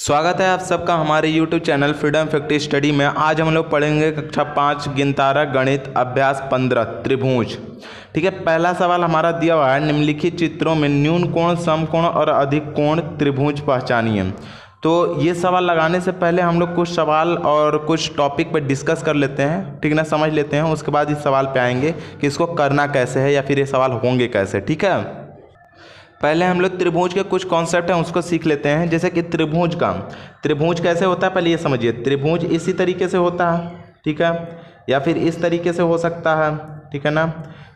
स्वागत है आप सबका हमारे YouTube channel freedom factory study में। आज हम लोग पढ़ेंगे कक्षा 5 गिनतारा गणित अभ्यास 15 त्रिभुज। ठीक है, पहला सवाल हमारा दिया हुआ है, निम्नलिखित चित्रों में न्यून कोण, समकोण और अधिक कोण त्रिभुज पहचानिए। तो ये सवाल लगाने से पहले हम लोग कुछ सवाल और कुछ टॉपिक पर डिस्कस कर लेते हैं, ठीक ना, समझ लेते हैं। उसके बाद इस सवाल पे आएंगे कि इसको करना कैसे है या फिर ये सवाल होंगे कैसे। ठीक है, पहले हम लोग त्रिभुज के कुछ कॉन्सेप्ट हैं उसको सीख लेते हैं। जैसे कि त्रिभुज कैसे होता है, पहले ये समझिए। त्रिभुज इसी तरीके से होता है, ठीक है, या फिर इस तरीके से हो सकता है, ठीक है ना,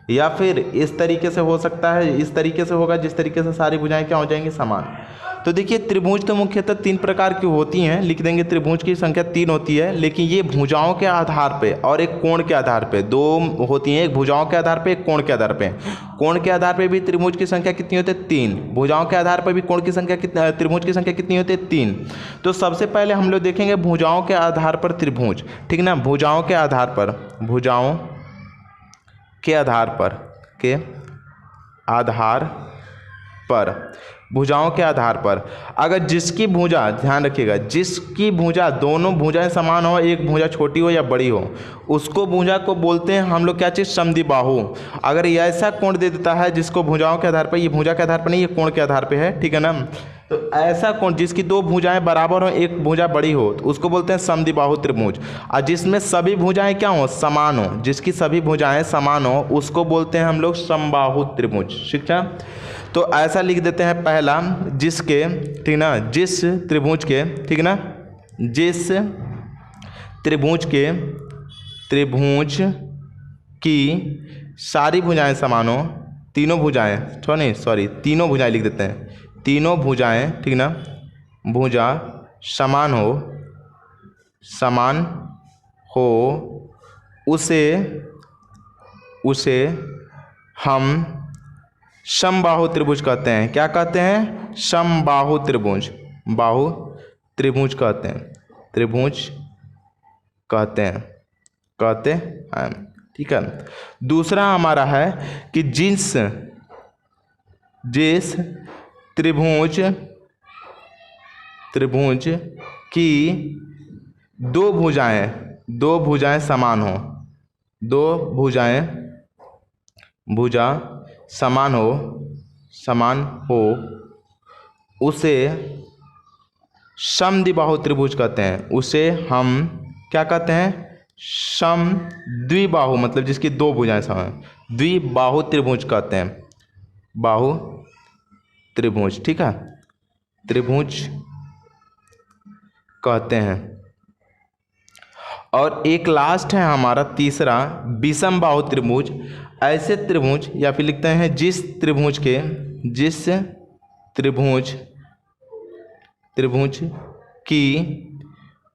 या फिर इस तरीके से हो सकता है, इस तरीके से होगा, जिस तरीके से सारी भुजाएं क्या हो जाएंगी, समान। तो देखिए, त्रिभुज तो मुख्यतः 3 प्रकार की होती हैं, लिख देंगे। त्रिभुज की संख्या 3 होती है, लेकिन ये भुजाओं के आधार पे और एक कोण के आधार पे 2 होती हैं। एक भुजाओं के आधार पे, एक कोण के आधार पे। कोण के आधार पे भी त्रिभुज की संख्या कितनी होती है, 3। भुजाओं के आधार पर भी कोण की संख्या त्रिभुज की संख्या कितनी होती है, 3। तो सबसे पहले हम लोग देखेंगे भुजाओं के आधार पर त्रिभुज, ठीक ना। भुजाओं के आधार पर भुजाओं के आधार पर अगर जिसकी भुजा, ध्यान रखिएगा, जिसकी भुजा, दोनों भुजाएं समान हो, एक भुजा छोटी हो या बड़ी हो, उसको भुजा को बोलते हैं हम लोग क्या चीज़, समद्विबाहु। अगर ये ऐसा कोण दे देता है जिसको भुजाओं के आधार पर, ये भुजा के आधार पर नहीं, ये कोण के आधार पर है, ठीक है ना। तो ऐसा कोण जिसकी 2 भुजाएं बराबर हो, एक भुजा बड़ी हो, तो उसको बोलते हैं समद्विबाहु त्रिभुज। और जिसमें सभी भुजाएं क्या हो, समान हो, जिसकी सभी भुजाएं समान हो, उसको बोलते हैं हम लोग समबाहु त्रिभुज। शिक्षा, तो ऐसा लिख देते हैं पहला, जिसके, ठीक ना, जिस त्रिभुज के, ठीक ना, जिस त्रिभुज की सारी भुजाएं समान हो, तीनों भुजाएं, तीनों भुजाएं लिख देते हैं, तीनों भुजाएं, ठीक ना, भुजा समान हो, उसे हम समबाहु त्रिभुज कहते हैं। क्या कहते हैं, समबाहु त्रिभुज, बाहु त्रिभुज कहते हैं, त्रिभुज कहते हैं, ठीक है। दूसरा हमारा है कि जिस त्रिभुज की 2 भुजाएं समान हो, भुजा समान हो, उसे समद्विबाहु त्रिभुज कहते हैं। उसे हम क्या कहते हैं, समद्विबाहु, मतलब जिसकी 2 भुजाएं समान, द्विबाहु त्रिभुज कहते हैं, बाहु त्रिभुज, ठीक है, त्रिभुज कहते हैं। और एक लास्ट है हमारा तीसरा, विषम बाहु त्रिभुज। ऐसे त्रिभुज, या फिर लिखते हैं जिस त्रिभुज की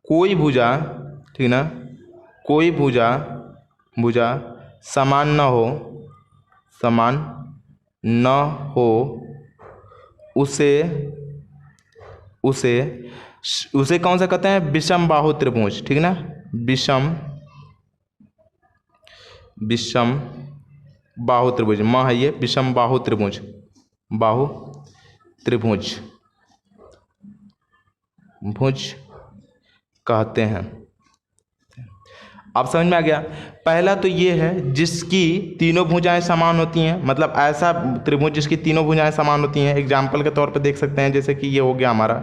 कोई भुजा, ठीक ना, कोई भुजा समान न हो, उसे कौन सा कहते हैं, विषम बाहु त्रिभुज, ठीक ना, विषम बाहु त्रिभुज, है ये, विषम बाहु त्रिभुज कहते हैं। अब समझ में आ गया। पहला तो ये है जिसकी तीनों भुजाएं समान होती हैं, मतलब ऐसा त्रिभुज जिसकी तीनों भुजाएं समान होती हैं। एग्जाम्पल के तौर पे देख सकते हैं, जैसे कि ये हो गया हमारा,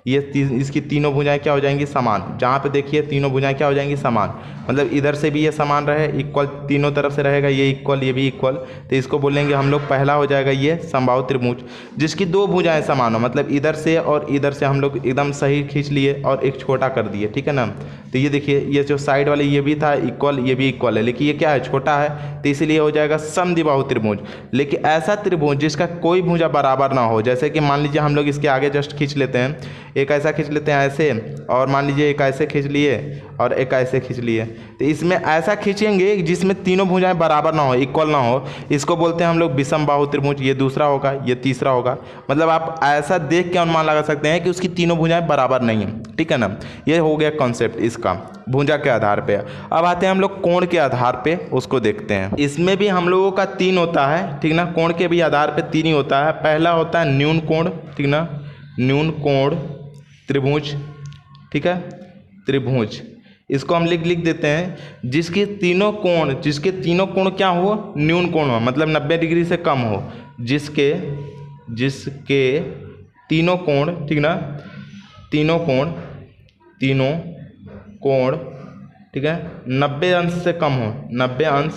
ये इसकी तीनों भुजाएं क्या हो जाएंगी, समान। जहाँ पे देखिए तीनों भुजाएं क्या हो जाएंगी, समान, मतलब इधर से भी ये समान रहे, इक्वल, तीनों तरफ से रहेगा, ये इक्वल, ये भी इक्वल, तो इसको बोलेंगे हम लोग, पहला हो जाएगा ये समबाहु त्रिभुज। जिसकी 2 भुजाएं समान हो, मतलब इधर से और इधर से हम लोग एकदम सही खींच लिए और एक छोटा कर दिए, ठीक है ना। तो ये देखिए, ये जो साइड वाले ये भी था इक्वल, ये भी इक्वल है, लेकिन ये क्या है, छोटा है, तो इसलिए हो जाएगा समद्विबाहु त्रिभुज। लेकिन ऐसा त्रिभुज जिसका कोई भुजा बराबर ना हो, जैसे कि मान लीजिए हम लोग इसके आगे जस्ट खींच लेते हैं, एक ऐसा खींच लेते हैं ऐसे, और मान लीजिए एक ऐसे खींच लिए और एक ऐसे खींच लिए, तो इसमें ऐसा खींचेंगे जिसमें तीनों भुजाएं बराबर ना हो, इक्वल ना हो, इसको बोलते हैं हम लोग विषम बाहु त्रिभुज। ये दूसरा होगा, ये तीसरा होगा, मतलब आप ऐसा देख के अनुमान लगा सकते हैं कि उसकी तीनों भुजाएं बराबर नहीं है, ठीक है ना। ये हो गया कॉन्सेप्ट इसका, भुजा के आधार पे। अब आते हैं हम लोग कोण के आधार पे, उसको देखते हैं। इसमें भी हम लोगों का 3 होता है, ठीक ना, कोण के भी आधार पे 3 ही होता है। पहला होता है न्यून कोण, ठीक ना, न्यून कोण त्रिभुज, ठीक है, त्रिभुज। इसको हम लिख देते हैं जिसके तीनों कोण क्या हो, न्यून कोण हो, मतलब 90 डिग्री से कम हो, जिसके तीनों कोण, ठीक ना, तीनों कोण, ठीक है, 90 अंश से कम हो, 90 अंश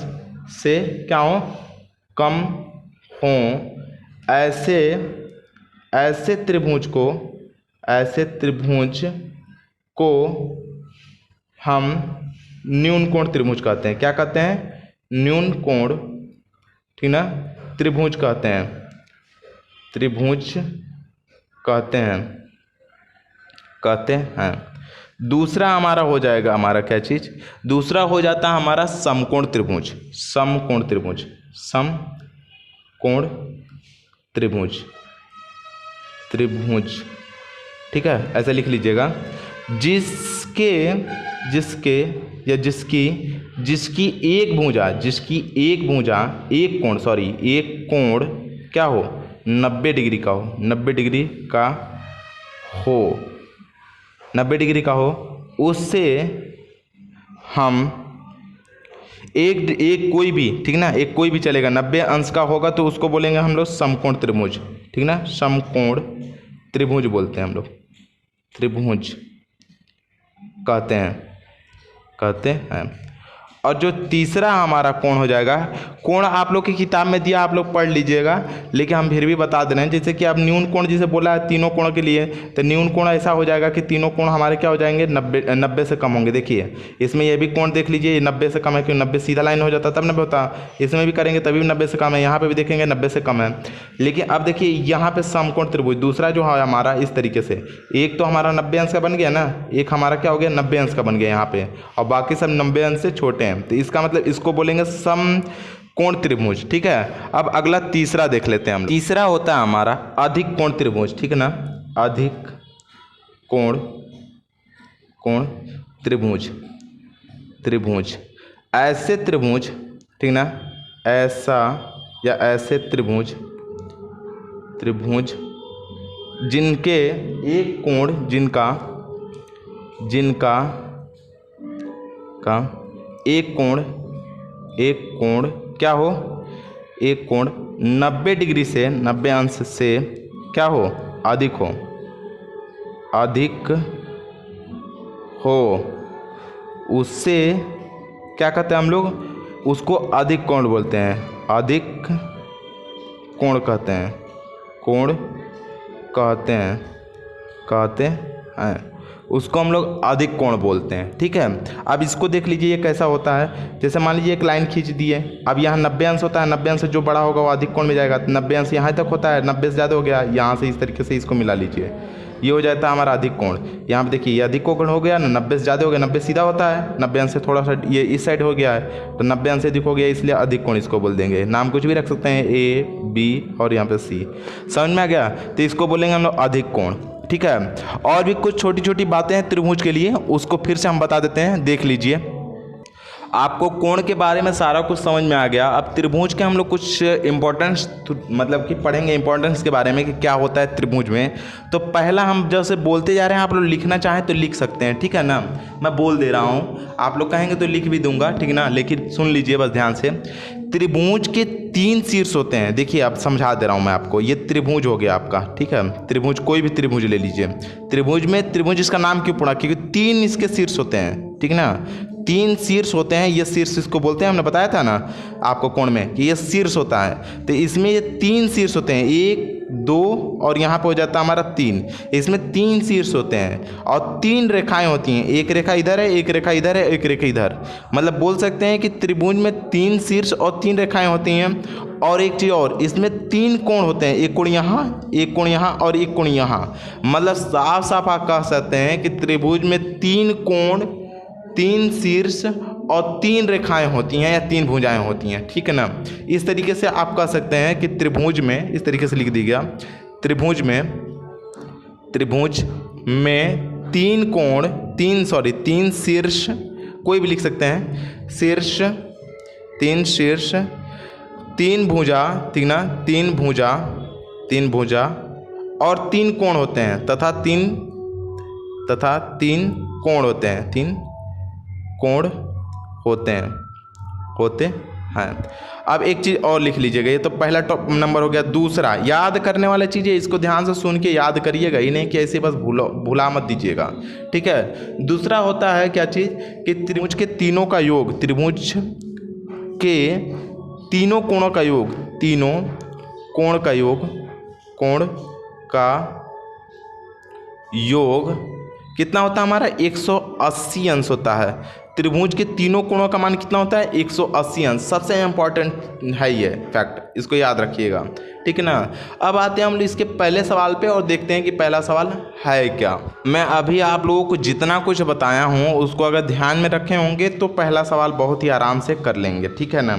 से क्या हो, कम हो, ऐसे त्रिभुज को हम न्यून कोण त्रिभुज कहते हैं। क्या कहते हैं, न्यून कोण, ठीक ना, त्रिभुज कहते हैं, त्रिभुज कहते हैं। दूसरा हमारा हो जाएगा, हमारा क्या चीज, दूसरा हो जाता है हमारा समकोण त्रिभुज, समकोण त्रिभुज, ठीक है, ऐसे लिख लीजिएगा, जिसकी एक कोण क्या हो, 90 डिग्री का हो, 90 डिग्री का हो, उससे हम एक कोई भी, ठीक ना, एक कोई भी चलेगा, 90 अंश का होगा तो उसको बोलेंगे हम लोग समकोण त्रिभुज, ठीक ना, समकोण त्रिभुज बोलते हैं हम लोग, त्रिभुज कहते हैं। और जो तीसरा हमारा कोण हो जाएगा, कोण आप लोग की किताब में दिया, आप लोग पढ़ लीजिएगा, लेकिन हम फिर भी बता दे रहे हैं। जैसे कि अब न्यून कोण जिसे बोला है तीनों कोण के लिए, तो न्यून कोण ऐसा हो जाएगा कि तीनों कोण हमारे क्या हो जाएंगे, 90 से कम होंगे। देखिए इसमें ये भी कोण देख लीजिए, 90 से कम है, क्योंकि 90 सीधा लाइन हो जाता तब 90 होता, इसमें भी करेंगे तभी 90 से कम है, यहाँ पर भी देखेंगे 90 से कम है। लेकिन अब देखिए यहाँ पर समकोण त्रिभुज दूसरा जो है हमारा इस तरीके से, एक तो हमारा 90 अंश का बन गया ना, एक हमारा क्या हो गया, 90 अंश का बन गया यहाँ पे, और बाकी सब 90 अंश से छोटे हैं, तो इसका मतलब इसको बोलेंगे समकोण त्रिभुज, ठीक है। अब अगला तीसरा देख लेते हैं हम। तीसरा होता है हमारा अधिक कोण त्रिभुज, ठीक है ना, अधिक कोण त्रिभुज, ऐसे त्रिभुज, ठीक ना, ऐसा या ऐसे त्रिभुज जिनके एक कोण, जिनका एक कोण क्या हो, एक कोण 90 डिग्री से, 90 अंश से क्या हो, अधिक हो, उससे क्या कहते हैं हम लोग, उसको अधिक कोण बोलते हैं, अधिक कोण कहते हैं, उसको हम लोग अधिक कोण बोलते हैं, ठीक है। अब इसको देख लीजिए ये कैसा होता है, जैसे मान लीजिए एक लाइन खींच दी है, अब यहाँ 90 अंश होता है, 90 अंश से जो बड़ा होगा वो अधिक कोण में जाएगा, 90 अंश यहाँ तक होता है, 90 से ज़्यादा हो गया, यहाँ से इस तरीके से इसको मिला लीजिए, ये हो जाता है हमारा अधिक कोण। यहाँ पे देखिए ये अधिक कोण हो गया ना, 90 से ज़्यादा हो गया, 90 सीधा होता है, 90 अंश से थोड़ा सा ये इस साइड हो गया है, तो 90 अंश से अधिक हो गया, इसलिए अधिक कोण इसको बोल देंगे। नाम कुछ भी रख सकते हैं, A, B और यहाँ पे C, समझ में आ गया, तो इसको बोलेंगे हम लोग अधिक कोण, ठीक है। और भी कुछ छोटी छोटी बातें हैं त्रिभुज के लिए, उसको फिर से हम बता देते हैं, देख लीजिए। आपको कोण के बारे में सारा कुछ समझ में आ गया। अब त्रिभुज के हम लोग कुछ इम्पोर्टेंस मतलब कि पढ़ेंगे इम्पोर्टेंस के बारे में कि क्या होता है त्रिभुज में। तो पहला हम जैसे बोलते जा रहे हैं, आप लोग लिखना चाहें तो लिख सकते हैं, ठीक है ना, मैं बोल दे रहा हूँ, आप लोग कहेंगे तो लिख भी दूंगा, ठीक ना, लेकिन सुन लीजिए बस ध्यान से। त्रिभुज के 3 शीर्ष होते हैं, देखिए अब समझा दे रहा हूँ मैं आपको, ये त्रिभुज हो गया आपका, ठीक है, त्रिभुज कोई भी त्रिभुज ले लीजिए। त्रिभुज में त्रिभुज इसका नाम क्यों पड़ा, क्योंकि 3 इसके शीर्ष होते हैं, ठीक ना, 3 शीर्ष होते हैं, ये शीर्ष इसको बोलते हैं, हमने बताया था ना आपको कोण में कि ये शीर्ष होता है, तो इसमें ये 3 शीर्ष होते हैं, 1 2 और यहाँ पे हो जाता है हमारा 3, इसमें 3 शीर्ष होते हैं और 3 रेखाएं होती हैं, एक रेखा इधर है, एक रेखा इधर है, एक रेखा इधर, मतलब बोल सकते हैं कि त्रिभुज में 3 शीर्ष और 3 रेखाएं होती हैं। और एक चीज़ और, इसमें 3 कोण होते हैं, एक कोण यहाँ, एक कोण यहाँ और एक कोण यहाँ, मतलब साफ साफ आप कह सकते हैं कि त्रिभुज में 3 कोण, 3 शीर्ष और 3 रेखाएं होती हैं या 3 भुजाएं होती हैं, ठीक है ना। इस तरीके से आप कह सकते हैं कि त्रिभुज में, इस तरीके से लिख दी गया, त्रिभुज में 3 कोण, 3 शीर्ष, कोई भी लिख सकते हैं, शीर्ष 3 शीर्ष, 3 भुजा, ठीक ना, 3 भुजा और 3 कोण होते हैं तथा 3 तथा 3 कोण होते हैं, 3 कोण होते हैं। अब एक चीज़ और लिख लीजिएगा, ये तो पहला टॉप नंबर हो गया। दूसरा याद करने वाली चीज़ है, इसको ध्यान से सुन के याद करिएगा, ही नहीं कि ऐसे बस भूला मत दीजिएगा, ठीक है। दूसरा होता है क्या चीज़ कि त्रिभुज के तीनों का योग, त्रिभुज के तीनों कोणों का योग, तीनों कोण का योग कितना होता है हमारा 180 अंश होता है। त्रिभुज के तीनों कोणों का मान कितना होता है 180 अंश। सबसे इम्पॉर्टेंट है ये फैक्ट, इसको याद रखिएगा, ठीक है ना। अब आते हैं हम इसके पहले सवाल पे और देखते हैं कि पहला सवाल है क्या। मैं अभी आप लोगों को जितना कुछ बताया हूँ उसको अगर ध्यान में रखे होंगे तो पहला सवाल बहुत ही आराम से कर लेंगे, ठीक है ना।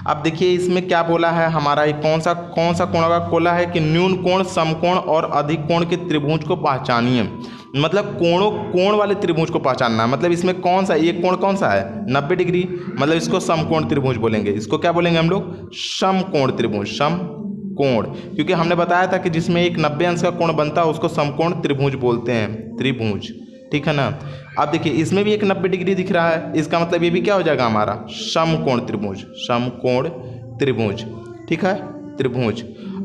अब देखिए इसमें क्या बोला है हमारा, कौन सा कोण का बोला है कि न्यून कोण, समकोण और अधिक कोण के त्रिभुज को पहचानिए। मतलब कोण वाले त्रिभुज को पहचानना, मतलब इसमें कौन सा एक कोण कौन सा है 90 डिग्री, मतलब इसको समकोण त्रिभुज बोलेंगे। इसको क्या बोलेंगे हम लोग, समकोण त्रिभुज, समकोण, क्योंकि हमने बताया था कि जिसमें एक 90 अंश का कोण बनता है उसको समकोण त्रिभुज बोलते हैं, त्रिभुज, ठीक है ना। अब देखिए इसमें भी एक 90 डिग्री दिख रहा है, इसका मतलब ये भी क्या हो जाएगा हमारा समकोण त्रिभुज, समकोण त्रिभुज, ठीक है, त्रिभुज।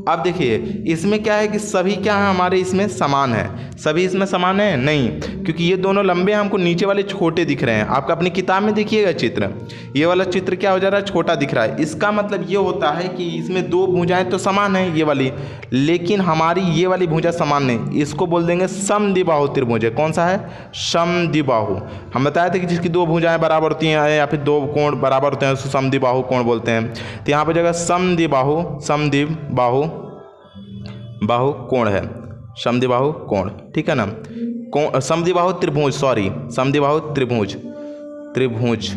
अब देखिए इसमें क्या है कि सभी क्या है हमारे इसमें समान है, सभी इसमें समान है नहीं, क्योंकि ये दोनों लंबे हैं, हमको नीचे वाले छोटे दिख रहे हैं। आपका अपनी किताब में देखिएगा चित्र, ये वाला चित्र क्या हो जा रहा है, छोटा दिख रहा है। इसका मतलब ये होता है कि इसमें दो भुजाएं तो समान है ये वाली, लेकिन हमारी ये वाली भुजा समान नहीं, इसको बोल देंगे समद्विबाहु त्रिभुज है। कौन सा है, समद्विबाहु। हम बताए थे कि जिसकी दो भुजाएं बराबर होती हैं या फिर दो कोण बराबर होते हैं उसको समद्विबाहु कोण बोलते हैं। तो यहाँ पर जगह समद्विबाहु, समद्विबाहु कोण है, समद्विबाहु कोण, ठीक है ना। समद्विबाहु त्रिभुज, सॉरी समद्विबाहु त्रिभुज,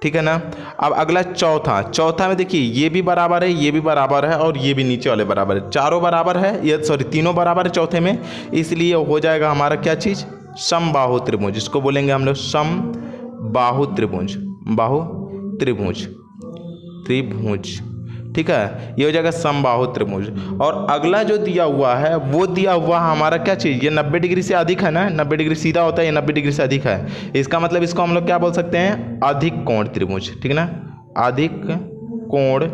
ठीक है ना। अब अगला चौथा में देखिए ये भी बराबर है, ये भी बराबर है और ये भी नीचे वाले बराबर है, चारों बराबर है, ये सॉरी तीनों बराबर है चौथे में, इसलिए हो जाएगा हमारा क्या चीज़, समबाहु त्रिभुज। इसको बोलेंगे हम लोग समबाहु त्रिभुज, बाहु त्रिभुज, ठीक है, ये हो जाएगा समबाहु त्रिभुज। और अगला जो दिया हुआ है वो दिया हुआ हमारा क्या चीज़, ये 90 डिग्री से अधिक है ना, 90 डिग्री सीधा होता है, ये 90 डिग्री से अधिक है। इसका मतलब इसको हम लोग क्या बोल सकते हैं, अधिक कोण त्रिभुज, ठीक है ना, अधिक कोण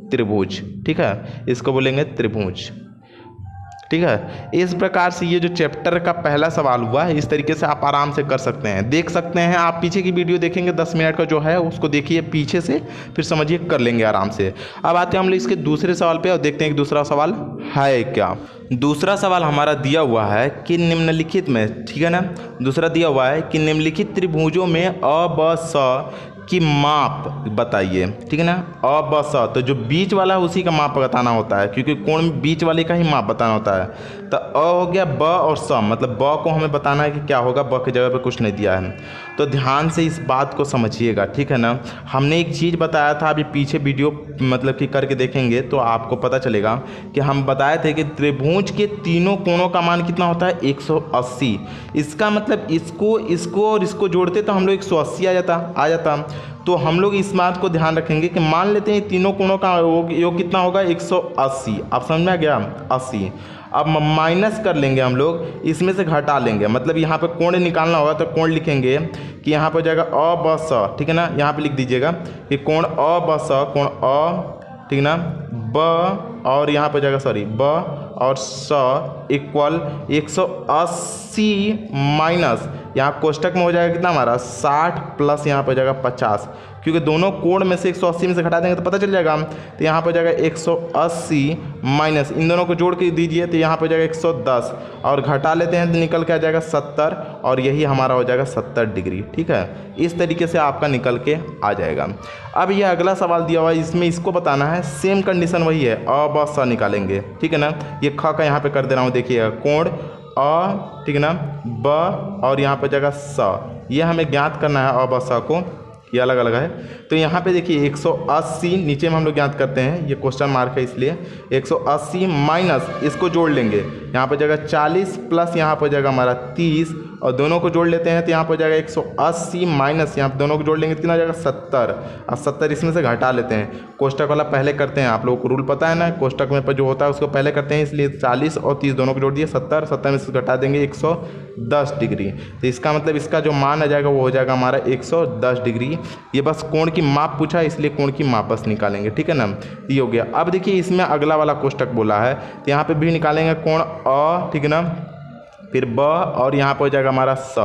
त्रिभुज, ठीक है, इसको बोलेंगे त्रिभुज, ठीक है। इस प्रकार से ये जो चैप्टर का पहला सवाल हुआ है इस तरीके से आप आराम से कर सकते हैं, देख सकते हैं। आप पीछे की वीडियो देखेंगे 10 मिनट का जो है उसको देखिए पीछे से, फिर समझिए कर लेंगे आराम से। अब आते हैं हम लोग इसके दूसरे सवाल पे और देखते हैं कि दूसरा सवाल है क्या। दूसरा सवाल हमारा दिया हुआ है कि निम्नलिखित में, ठीक है ना, दूसरा दिया हुआ है कि निम्नलिखित त्रिभुजों में अ ब स की माप बताइए, ठीक है ना। अ ब स, तो जो बीच वाला है उसी का माप बताना होता है, क्योंकि कोण में बीच वाले का ही माप बताना होता है। तो अ हो गया, ब और स, मतलब ब को हमें बताना है कि क्या होगा, ब की जगह पे कुछ नहीं दिया है। तो ध्यान से इस बात को समझिएगा, ठीक है ना। हमने एक चीज़ बताया था, अभी पीछे वीडियो मतलब कि करके देखेंगे तो आपको पता चलेगा कि हम बताए थे कि त्रिभुज के तीनों कोणों का मान कितना होता है 180। इसका मतलब इसको और इसको जोड़ते तो हम लोग 180 आ जाता। तो हम लोग इस बात को ध्यान रखेंगे कि मान लेते हैं तीनों कोणों का योग कितना होगा 180। आप समझ में आ गया, 80। अब माइनस कर लेंगे हम लोग, इसमें से घटा लेंगे, मतलब यहाँ पे कोण निकालना होगा तो कोण लिखेंगे कि यहाँ पर जाएगा अ ब स, ठीक है ना। यहाँ पे लिख दीजिएगा कि कोण अ ब स, कोण अ, ठीक ना, ब और यहाँ पर जाएगा सॉरी ब और स इक्वल 180 माइनस, यहाँ कोष्टक में हो जाएगा कितना हमारा 60 प्लस यहाँ पर जाएगा 50, क्योंकि दोनों कोण में से 180 में से घटा देंगे तो पता चल जाएगा। तो यहाँ पर जाएगा 180 माइनस, इन दोनों को जोड़ के दीजिए तो यहाँ पर जाएगा 110 और घटा लेते हैं तो निकल के आ जाएगा 70 और यही हमारा हो जाएगा 70 डिग्री, ठीक है। इस तरीके से आपका निकल के आ जाएगा। अब ये अगला सवाल दिया हुआ है, इसमें इसको बताना है, सेम कंडीशन वही है, अ ब स निकालेंगे, ठीक है ना। ये ख का यहाँ पे कर दे रहा हूँ, देखिएगा कोण अ, ठीक है ना, ब और यहाँ पर जाएगा स, ये हमें ज्ञात करना है अ ब स को, ये अलग अलग है। तो यहाँ पे देखिए 180 नीचे में हम लोग ज्ञात करते हैं, ये क्वेश्चन मार्क है इसलिए 180 माइनस इसको जोड़ लेंगे, यहाँ पर जाएगा 40 प्लस यहाँ पर जाएगा हमारा 30 और दोनों को जोड़ लेते हैं तो यहाँ पर हो जाएगा 180 माइनस यहाँ दोनों को जोड़ लेंगे तो कितना हो जाएगा 70। अब 70 इसमें से घटा लेते हैं, कोष्टक वाला पहले करते हैं, आप लोगों को रूल पता है ना, कोष्टक में पर जो होता है उसको पहले करते हैं, इसलिए 40 और 30 दोनों को जोड़ दिए 70, 70 में से घटा देंगे 110 डिग्री। तो इसका मतलब इसका जो मान आ जाएगा वो हो जाएगा हमारा 110 डिग्री। ये बस कोण की माप पूछा इसलिए कोण की माप बस निकालेंगे, ठीक है ना, ये हो गया। अब देखिए इसमें अगला वाला कोष्टक बोला है तो यहाँ पे भी निकालेंगे कोण अ, ठीक है ना, फिर ब और यहाँ पर हो जाएगा हमारा स।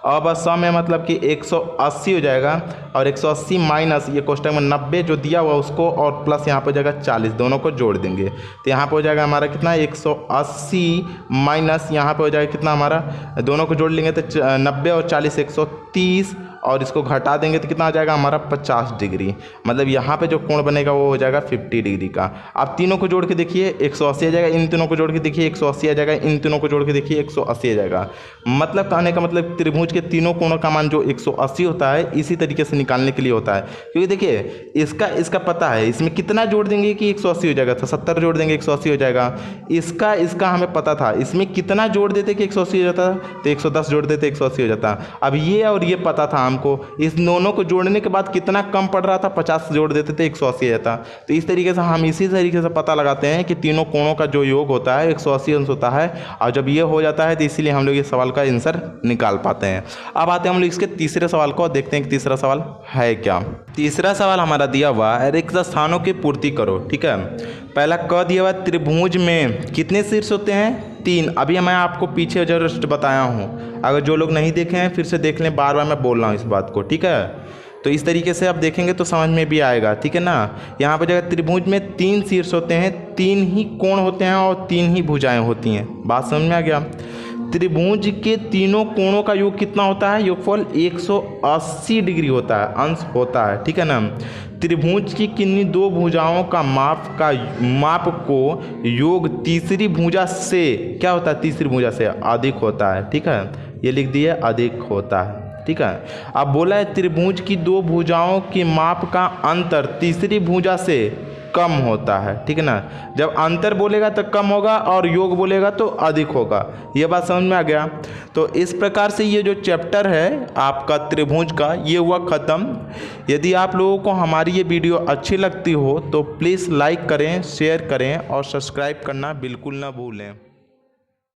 अब स में मतलब कि 180 हो जाएगा और 180 माइनस ये कोष्टक में 90 जो दिया हुआ उसको और प्लस यहाँ पर हो जाएगा 40, दोनों को जोड़ देंगे तो यहाँ पर हो जाएगा हमारा कितना 180 माइनस यहाँ पे हो जाएगा कितना हमारा, दोनों को जोड़ लेंगे तो 90 और 40 130 और इसको घटा देंगे तो कितना आ जाएगा हमारा 50 डिग्री। मतलब यहाँ पे जो कोण बनेगा वो हो जाएगा 50 डिग्री का। आप तीनों को जोड़ के देखिए 180 आ जाएगा, इन तीनों को जोड़ के देखिए 180 आ जाएगा, इन तीनों को जोड़ के देखिए 180 आ जाएगा। मतलब कहने का मतलब त्रिभुज के तीनों कोणों का मान जो 180 होता है इसी तरीके से निकालने के लिए होता है, क्योंकि देखिए इसका पता है इसमें कितना जोड़ देंगे कि 180 हो जाएगा, तो 70 जोड़ देंगे 180 हो जाएगा। इसका हमें पता था इसमें कितना जोड़ देते कि 180 हो जाता, तो 110 जोड़ देते 180 हो जाता। अब ये और ये पता था हमको, इस दोनों को जोड़ने के बाद कितना कम पड़ रहा था, 50 जोड़ देते थे 180 आ जाता। तो इस तरीके से हम इसी तरीके से पता लगाते हैं कि तीनों कोणों का जो योग होता है 180 अंश होता है, और जब ये हो जाता है तो इसीलिए हम लोग इस सवाल का आंसर निकाल पाते हैं। अब आते हैं हम लोग इसके तीसरे सवाल को, देखते हैं कि तीसरा सवाल है क्या। तीसरा सवाल हमारा दिया हुआ है रिक्त स्थानों की पूर्ति करो, ठीक है। पहला क दिया हुआ त्रिभुज में कितने शीर्ष होते हैं, 3। अभी मैं आपको पीछे जस्ट बताया हूँ, अगर जो लोग नहीं देखे हैं फिर से देख लें, बार बार मैं बोल रहा हूँ इस बात को, ठीक है। तो इस तरीके से आप देखेंगे तो समझ में भी आएगा, ठीक है ना। यहाँ पर जगह त्रिभुज में 3 शीर्ष होते हैं, 3 ही कोण होते हैं और 3 ही भुजाएं होती हैं। बात समझ में आ गया। त्रिभुज के तीनों कोणों का योग कितना होता है, योगफल 180 डिग्री होता है, अंश होता है, ठीक है ना। त्रिभुज की किन्हीं 2 भुजाओं का माप को योग तीसरी भुजा से क्या होता है, तीसरी भुजा से अधिक होता है, ठीक है। ये लिख दिया अधिक होता है, ठीक है। अब बोला है त्रिभुज की 2 भुजाओं के माप का अंतर तीसरी भुजा से कम होता है, ठीक है ना। जब अंतर बोलेगा तो कम होगा और योग बोलेगा तो अधिक होगा, ये बात समझ में आ गया। तो इस प्रकार से ये जो चैप्टर है आपका त्रिभुज का ये हुआ ख़त्म। यदि आप लोगों को हमारी ये वीडियो अच्छी लगती हो तो प्लीज़ लाइक करें, शेयर करें और सब्सक्राइब करना बिल्कुल ना भूलें।